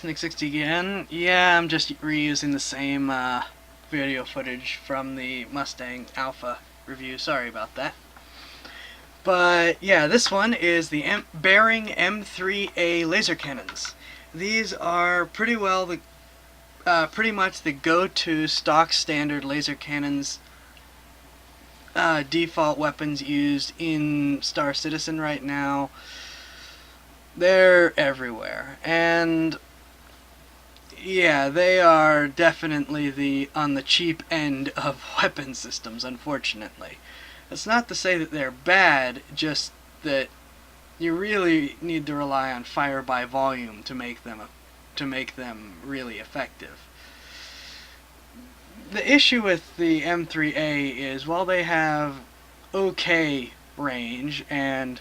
guys, Nick60 again. Yeah, I'm just reusing the same video footage from the Mustang Alpha review. Sorry about that. But yeah, this one is the Behring M3A laser cannons. These are pretty much the go-to stock standard laser cannons, default weapons used in Star Citizen right now. They're everywhere, and yeah, they are definitely on the cheap end of weapon systems, unfortunately. It's not to say that they're bad, just that you really need to rely on fire by volume to make them really effective. The issue with the M3A is, while they have okay range and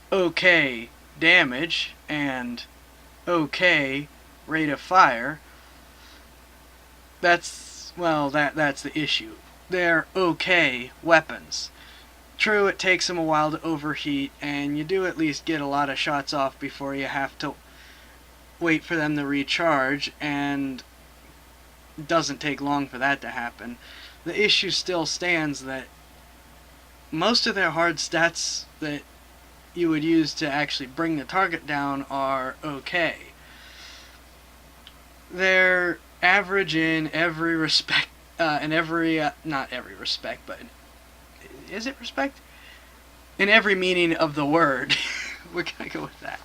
okay damage and okay rate of fire, that's the issue. They're okay weapons. True, it takes them a while to overheat, and you do at least get a lot of shots off before you have to wait for them to recharge, and it doesn't take long for that to happen. The issue still stands that most of their hard stats that you would use to actually bring the target down are okay. They're average in every respect, not every respect, but is it respect? In every meaning of the word. We're gonna go with that.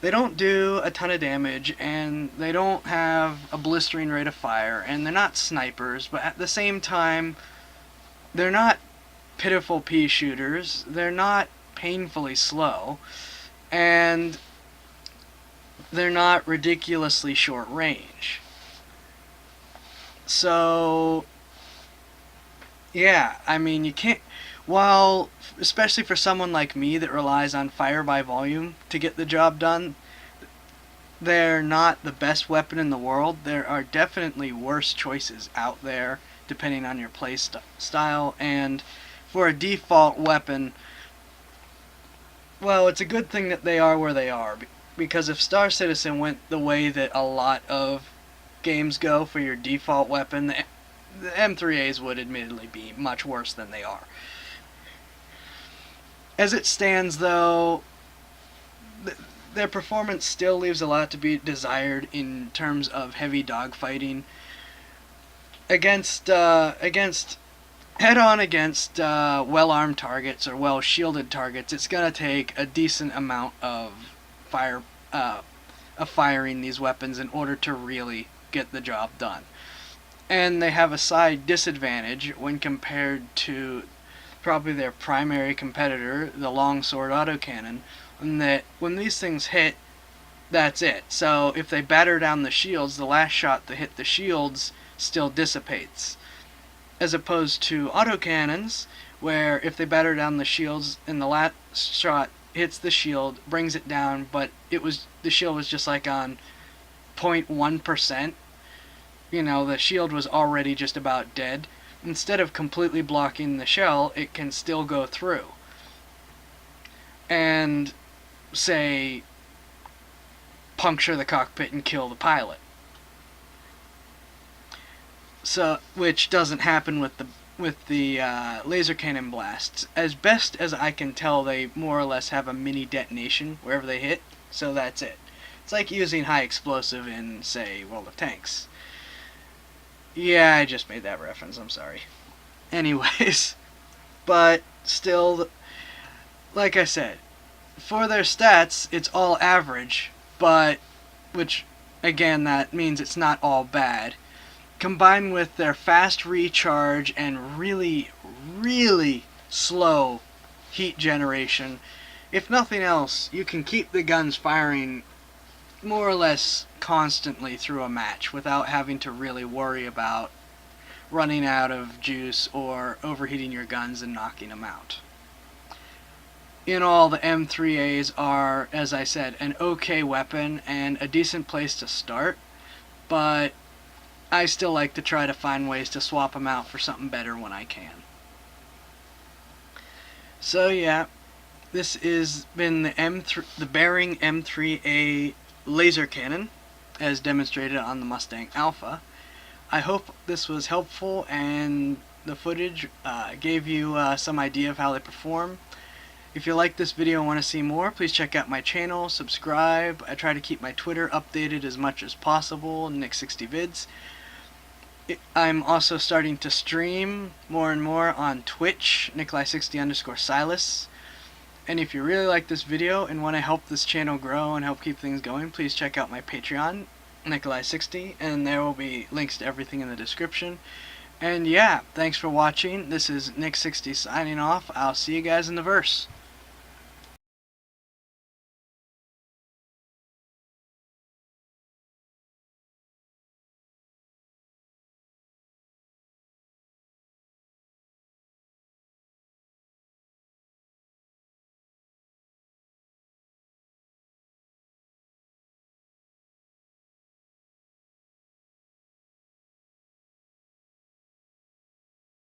They don't do a ton of damage, and they don't have a blistering rate of fire, and they're not snipers, but at the same time, they're not pitiful pea shooters, they're not painfully slow, and they're not ridiculously short range. So yeah, I mean, you can't, while, especially for someone like me that relies on fire by volume to get the job done, they're not the best weapon in the world. There are definitely worse choices out there depending on your play style, and for a default weapon, well, it's a good thing that they are where they are, because if Star Citizen went the way that a lot of games go for your default weapon, the M3As would admittedly be much worse than they are. As it stands, though, their performance still leaves a lot to be desired in terms of heavy dogfighting against head-on against well-armed targets or well-shielded targets. It's going to take a decent amount of firing these weapons in order to really get the job done. And they have a side disadvantage when compared to probably their primary competitor, the longsword autocannon, in that when these things hit, that's it. So if they batter down the shields, the last shot that hit the shields still dissipates. As opposed to autocannons, where if they batter down the shields and the last shot hits the shield, brings it down, but the shield was just like on 0.1%. You know, the shield was already just about dead. Instead of completely blocking the shell, it can still go through and, say, puncture the cockpit and kill the pilot. So, which doesn't happen with the laser cannon blasts. As best as I can tell, they more or less have a mini detonation wherever they hit, so that's it. It's like using high explosive in, say, World of Tanks. Yeah, I just made that reference, I'm sorry. Anyways, but still, like I said, for their stats, it's all average, but, which, again, that means it's not all bad. Combined with their fast recharge and really, really slow heat generation, if nothing else, you can keep the guns firing more or less constantly through a match without having to really worry about running out of juice or overheating your guns and knocking them out. In all, the M3As are, as I said, an okay weapon and a decent place to start, but I still like to try to find ways to swap them out for something better when I can. So yeah, this has been the Behring M3A laser cannon. as demonstrated on the Mustang Alpha. I hope this was helpful and the footage gave you some idea of how they perform. If you like this video and want to see more, please check out my channel, subscribe. I try to keep my Twitter updated as much as possible, Nick60vids. I'm also starting to stream more and more on Twitch, Nikolai60_Silas. And if you really like this video and want to help this channel grow and help keep things going, please check out my Patreon, Nikolai60, and there will be links to everything in the description. And yeah, thanks for watching. This is Nick60 signing off. I'll see you guys in the verse.